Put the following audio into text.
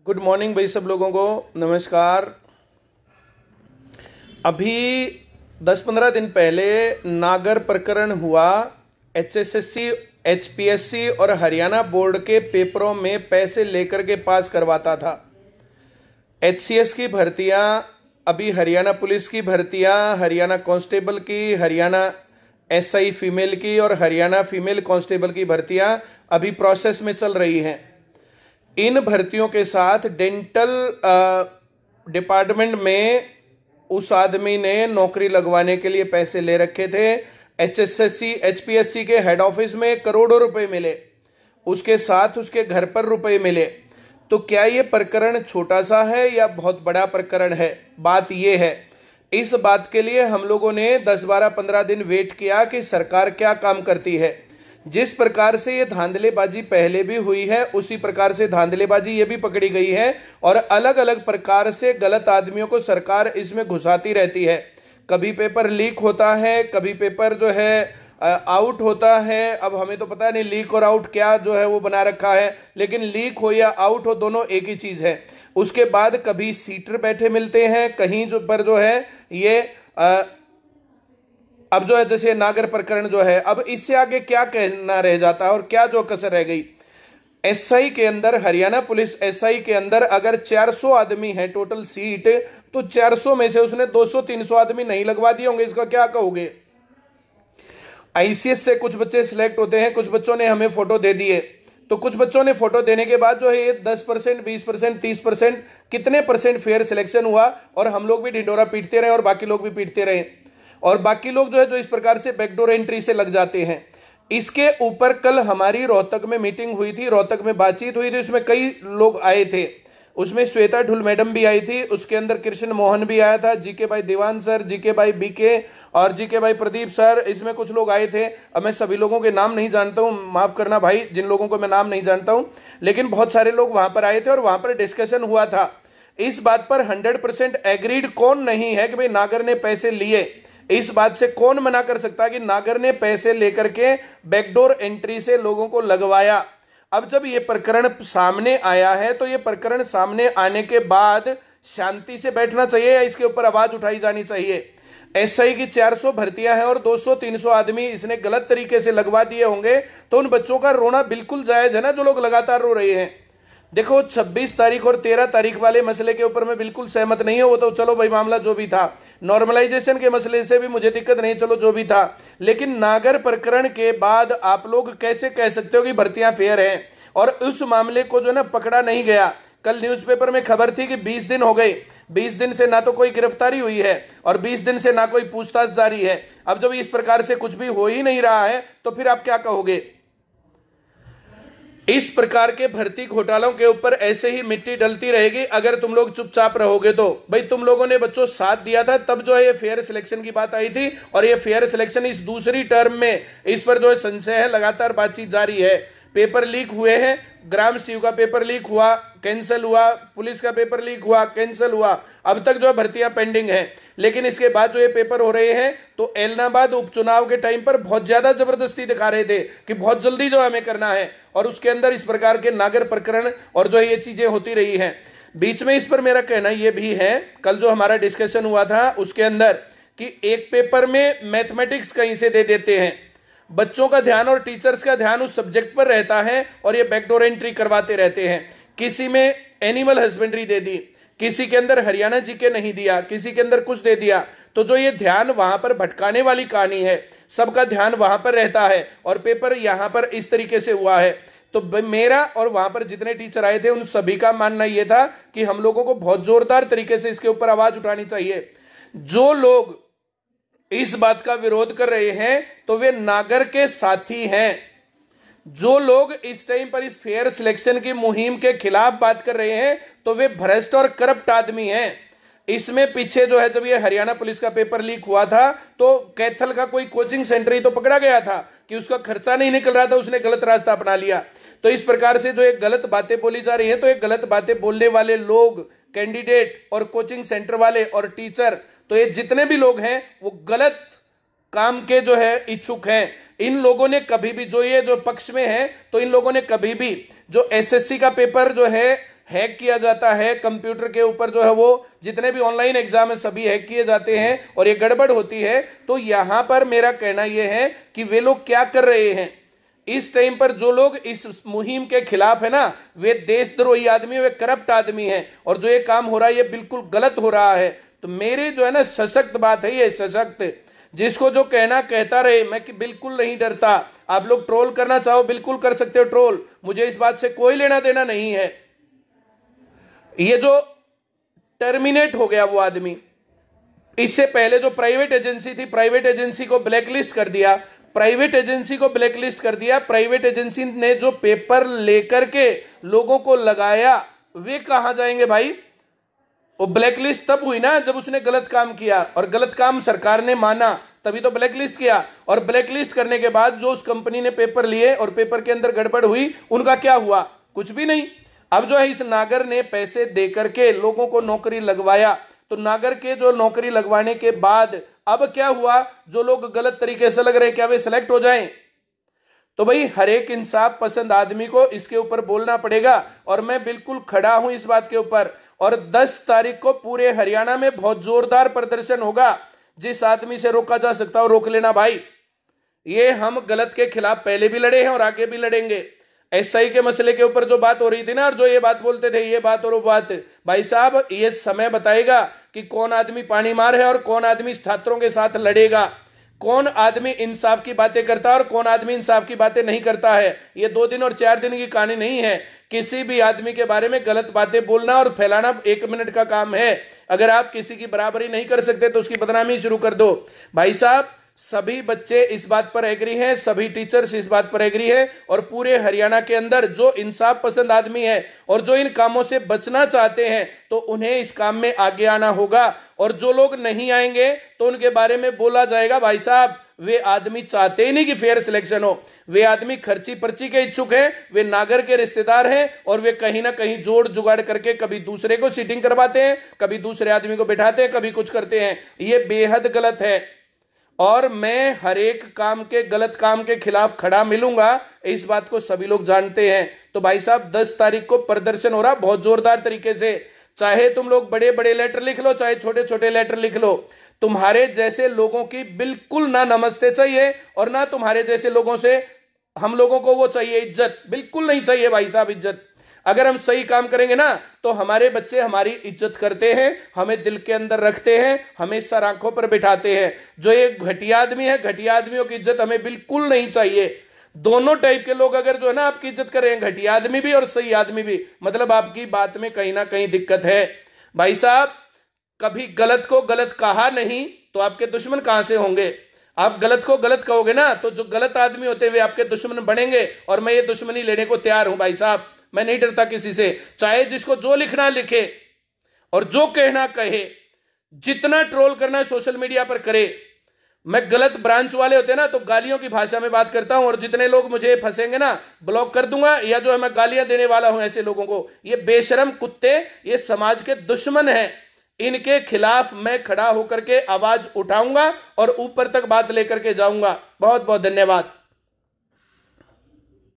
Good morning भाई, सब लोगों को नमस्कार। अभी 10-15 दिन पहले नागर प्रकरण हुआ। एचएसएससी, एचपीएससी और हरियाणा बोर्ड के पेपरों में पैसे लेकर के पास करवाता था। एचसीएस की भर्तियां, अभी हरियाणा पुलिस की भर्तियां, हरियाणा कांस्टेबल की, हरियाणा एसआई फीमेल की और हरियाणा फीमेल कांस्टेबल की भर्तियां अभी प्रोसेस में चल रही हैं। इन भर्तियों के साथ डेंटल डिपार्टमेंट में उस आदमी ने नौकरी लगवाने के लिए पैसे ले रखे थे। एचएसएससी एचपीएससी के हेड ऑफिस में करोड़ों रुपए मिले, उसके साथ उसके घर पर रुपए मिले। तो क्या ये प्रकरण छोटा सा है या बहुत बड़ा प्रकरण है? बात ये है, इस बात के लिए हम लोगों ने 10-12-15 दिन वेट किया कि सरकार क्या काम करती है। जिस प्रकार से ये धांधलेबाजी पहले भी हुई है, उसी प्रकार से धांधलेबाजी ये भी पकड़ी गई है और अलग अलग प्रकार से गलत आदमियों को सरकार इसमें घुसाती रहती है। कभी पेपर लीक होता है, कभी पेपर जो है आउट होता है। अब हमें तो पता नहीं लीक और आउट क्या जो है वो बना रखा है, लेकिन लीक हो या आउट हो दोनों एक ही चीज है। उसके बाद कभी सीटर बैठे मिलते हैं, कहीं जो पर जो है ये अब जो है जैसे नागर प्रकरण जो है, अब इससे आगे क्या कहना रह जाता है और क्या जो कसर रह गई। एसआई के अंदर, हरियाणा पुलिस एसआई के अंदर अगर 400 आदमी है टोटल सीट, तो 400 में से उसने 200-300 आदमी नहीं लगवा दिए होंगे। इसका क्या कहोगे? आईसीएस से कुछ बच्चे सिलेक्ट होते हैं, कुछ बच्चों ने हमें फोटो दे दिए, तो कुछ बच्चों ने फोटो देने के बाद जो है ये 10%, 20%, 30%, कितने परसेंट फेयर सिलेक्शन हुआ और हम लोग भी ढिंडोरा पीटते रहे और बाकी लोग भी पीटते रहे और बाकी लोग जो है जो इस प्रकार से बैकडोर एंट्री से लग जाते हैं। इसके ऊपर कल हमारी रोहतक में मीटिंग हुई थी, रोहतक में बातचीत हुई थी, उसमें कई लोग आए थे। उसमें श्वेता ढुल मैडम भी आई थी, उसके अंदर कृष्ण मोहन भी आया था, जीके भाई दीवान सर, जीके भाई बीके और जीके भाई प्रदीप सर, इसमें कुछ लोग आए थे। अब मैं सभी लोगों के नाम नहीं जानता हूं, माफ करना भाई जिन लोगों को मैं नाम नहीं जानता हूं, लेकिन बहुत सारे लोग वहां पर आए थे और वहां पर डिस्कशन हुआ था। इस बात पर 100% एग्रीड कौन नहीं है कि भाई नागर ने पैसे लिए? इस बात से कौन मना कर सकता है कि नागर ने पैसे लेकर के बैकडोर एंट्री से लोगों को लगवाया? अब जब ये प्रकरण सामने आया है, तो ये प्रकरण सामने आने के बाद शांति से बैठना चाहिए या इसके ऊपर आवाज उठाई जानी चाहिए? एसआई की 400 भर्तियां हैं और 200-300 आदमी इसने गलत तरीके से लगवा दिए होंगे, तो उन बच्चों का रोना बिल्कुल जायज है ना, जो लोग लगातार रो रहे हैं। देखो 26 तारीख और 13 तारीख वाले मसले के ऊपर मैं बिल्कुल सहमत नहीं हूं। वो तो चलो भाई मामला जो भी था, नॉर्मलाइजेशन के मसले से भी मुझे दिक्कत नहीं, चलो जो भी था, लेकिन नागर प्रकरण के बाद आप लोग कैसे कह सकते हो कि भर्तियां फेयर हैं और उस मामले को जो ना पकड़ा नहीं गया। कल न्यूज़पेपर में खबर थी कि 20 दिन हो गए, 20 दिन से ना तो कोई गिरफ्तारी हुई है और 20 दिन से ना कोई पूछताछ जारी है। अब जब इस प्रकार से कुछ भी हो ही नहीं रहा है, तो फिर आप क्या कहोगे? इस प्रकार के भर्ती घोटालों के ऊपर ऐसे ही मिट्टी डलती रहेगी अगर तुम लोग चुपचाप रहोगे तो। भाई तुम लोगों ने बच्चों साथ दिया था, तब जो है ये फेयर सिलेक्शन की बात आई थी और ये फेयर सिलेक्शन इस दूसरी टर्म में इस पर जो है संशय है, लगातार बातचीत जारी है। पेपर लीक हुए हैं, ग्राम सीयू का पेपर लीक हुआ, कैंसिल हुआ, पुलिस का पेपर लीक हुआ, कैंसिल हुआ, अब तक जो है भर्तियां पेंडिंग हैं। लेकिन इसके बाद जो ये पेपर हो रहे हैं, तो एलनाबाद उपचुनाव के टाइम पर बहुत ज्यादा जबरदस्ती दिखा रहे थे कि बहुत जल्दी जो हमें करना है, और उसके अंदर इस प्रकार के नागर प्रकरण और जो ये चीजें होती रही हैं। बीच में इस पर मेरा कहना यह भी है, कल जो हमारा डिस्कशन हुआ था उसके अंदर, कि एक पेपर में मैथमेटिक्स कहीं से दे देते हैं, बच्चों का ध्यान और टीचर्स का ध्यान उस सब्जेक्ट पर रहता है और ये बैकडोर एंट्री करवाते रहते हैं। किसी में एनिमल हस्बेंड्री दे दी, किसी के अंदर हरियाणा जी के नहीं दिया, किसी के अंदर कुछ दे दिया, तो जो ये ध्यान वहां पर भटकाने वाली कहानी है, सबका ध्यान वहां पर रहता है और पेपर यहां पर इस तरीके से हुआ है। तो मेरा और वहां पर जितने टीचर आए थे उन सभी का मानना यह था कि हम लोगों को बहुत जोरदार तरीके से इसके ऊपर आवाज उठानी चाहिए। जो लोग इस बात का विरोध कर रहे हैं तो वे नागर के साथी हैं। जो लोग इस टाइम पर इस फेयर सिलेक्शन की मुहिम के खिलाफ बात कर रहे हैं तो वे भ्रष्ट और करप्ट आदमी हैं। इसमें पीछे जो है, जब ये हरियाणा पुलिस का पेपर लीक हुआ था, तो कैथल का कोई कोचिंग सेंटर ही तो पकड़ा गया था कि उसका खर्चा नहीं निकल रहा था, उसने गलत रास्ता अपना लिया। तो इस प्रकार से जो एक गलत बातें बोली जा रही हैं, तो एक गलत बातें बोलने वाले लोग, कैंडिडेट और कोचिंग सेंटर वाले और टीचर, तो ये जितने भी लोग हैं वो गलत काम के जो है इच्छुक हैं। इन लोगों ने कभी भी, जो ये जो पक्ष में है, तो इन लोगों ने कभी भी जो एसएससी का पेपर जो है हैक किया जाता है कंप्यूटर के ऊपर, जो है वो जितने भी ऑनलाइन एग्जाम है सभी हैक किए जाते हैं और ये गड़बड़ होती है। तो यहां पर मेरा कहना यह है कि वे लोग क्या कर रहे हैं इस टाइम पर, जो लोग इस मुहिम के खिलाफ है ना, वे देशद्रोही आदमी, वे करप्ट आदमी हैं और जो ये काम हो रहा है ये बिल्कुल गलत हो रहा है। तो मेरे जो है ना सशक्त बात है ये, सशक्त, जिसको जो कहना कहता रहे, मैं कि बिल्कुल नहीं डरता। आप लोग ट्रोल करना चाहो बिल्कुल कर सकते हो ट्रोल, मुझे इस बात से कोई लेना देना नहीं है। ये जो टर्मिनेट हो गया वो आदमी, इससे पहले जो प्राइवेट एजेंसी थी, प्राइवेट एजेंसी को ब्लैकलिस्ट कर दिया, प्राइवेट एजेंसी को ब्लैकलिस्ट कर दिया। प्राइवेट एजेंसी ने जो पेपर लेकर के लोगों को लगाया, वे कहां जाएंगे भाई? वो ब्लैकलिस्ट तब हुई ना जब उसने गलत काम किया, और गलत काम सरकार ने माना तभी तो ब्लैकलिस्ट किया। और ब्लैकलिस्ट करने के बाद जो उस कंपनी ने पेपर लिए और पेपर के अंदर गड़बड़ हुई, उनका क्या हुआ? कुछ भी नहीं। अब जो है इस नागर ने पैसे दे करके लोगों को नौकरी लगवाया, तो नागर के जो नौकरी लगवाने के बाद अब क्या हुआ? जो लोग गलत तरीके से लग रहे, क्या वे सिलेक्ट हो जाएं? तो भाई हर एक इंसाफ पसंद आदमी को इसके ऊपर बोलना पड़ेगा, और मैं बिल्कुल खड़ा हूं इस बात के ऊपर। और 10 तारीख को पूरे हरियाणा में बहुत जोरदार प्रदर्शन होगा। जिस आदमी से रोका जा सकता हो रोक लेना भाई। ये हम गलत के खिलाफ पहले भी लड़े हैं और आगे भी लड़ेंगे। एसआई के मसले के ऊपर जो बात हो रही थी ना, और जो ये बात बोलते थे, ये बात और वो बात, भाई साहब ये समय बताएगा कि कौन आदमी पानी मार है और कौन आदमी छात्रों के साथ लड़ेगा, कौन आदमी इंसाफ की बातें करता है और कौन आदमी इंसाफ की बातें नहीं करता है। ये 2 दिन और 4 दिन की कहानी नहीं है। किसी भी आदमी के बारे में गलत बातें बोलना और फैलाना 1 मिनट का काम है। अगर आप किसी की बराबरी नहीं कर सकते तो उसकी बदनामी शुरू कर दो। भाई साहब सभी बच्चे इस बात पर एग्री हैं, सभी टीचर्स इस बात पर एग्री है, और पूरे हरियाणा के अंदर जो इंसाफ पसंद आदमी है और जो इन कामों से बचना चाहते हैं, तो उन्हें इस काम में आगे आना होगा। और जो लोग नहीं आएंगे तो उनके बारे में बोला जाएगा, भाई साहब वे आदमी चाहते ही नहीं कि फेयर सिलेक्शन हो, वे आदमी खर्ची पर्ची के इच्छुक हैं, वे नागर के रिश्तेदार हैं, और वे कहीं ना कहीं जोड़ जुगाड़ करके कभी दूसरे को सीटिंग करवाते हैं, कभी दूसरे आदमी को बैठाते हैं, कभी कुछ करते हैं। ये बेहद गलत है और मैं हर एक काम के, गलत काम के खिलाफ खड़ा मिलूंगा, इस बात को सभी लोग जानते हैं। तो भाई साहब 10 तारीख को प्रदर्शन हो रहा बहुत जोरदार तरीके से। चाहे तुम लोग बड़े बड़े लेटर लिख लो, चाहे छोटे छोटे लेटर लिख लो, तुम्हारे जैसे लोगों की बिल्कुल ना नमस्ते चाहिए और ना तुम्हारे जैसे लोगों से हम लोगों को वो चाहिए इज्जत, बिल्कुल नहीं चाहिए भाई साहब इज्जत। अगर हम सही काम करेंगे ना तो हमारे बच्चे हमारी इज्जत करते हैं, हमें दिल के अंदर रखते हैं, हमें सर आंखों पर बिठाते हैं। जो ये घटिया आदमी है, घटिया आदमियों की इज्जत हमें बिल्कुल नहीं चाहिए। दोनों टाइप के लोग अगर जो है ना आपकी इज्जत कर रहे हैं, घटिया आदमी भी और सही आदमी भी, मतलब आपकी बात में कहीं ना कहीं दिक्कत है। भाई साहब कभी गलत को गलत कहा नहीं तो आपके दुश्मन कहां से होंगे? आप गलत को गलत कहोगे ना तो जो गलत आदमी होते हैं वे आपके दुश्मन बनेंगे, और मैं ये दुश्मनी लेने को तैयार हूं भाई साहब। मैं नहीं डरता किसी से, चाहे जिसको जो लिखना लिखे और जो कहना कहे, जितना ट्रोल करना है सोशल मीडिया पर करे। मैं गलत ब्रांच वाले होते हैं ना तो गालियों की भाषा में बात करता हूं, और जितने लोग मुझे फंसेंगे ना ब्लॉक कर दूंगा, या जो है मैं गालियां देने वाला हूं ऐसे लोगों को। ये बेशरम कुत्ते, ये समाज के दुश्मन हैं, इनके खिलाफ मैं खड़ा होकर के आवाज उठाऊंगा और ऊपर तक बात लेकर के जाऊंगा। बहुत बहुत धन्यवाद।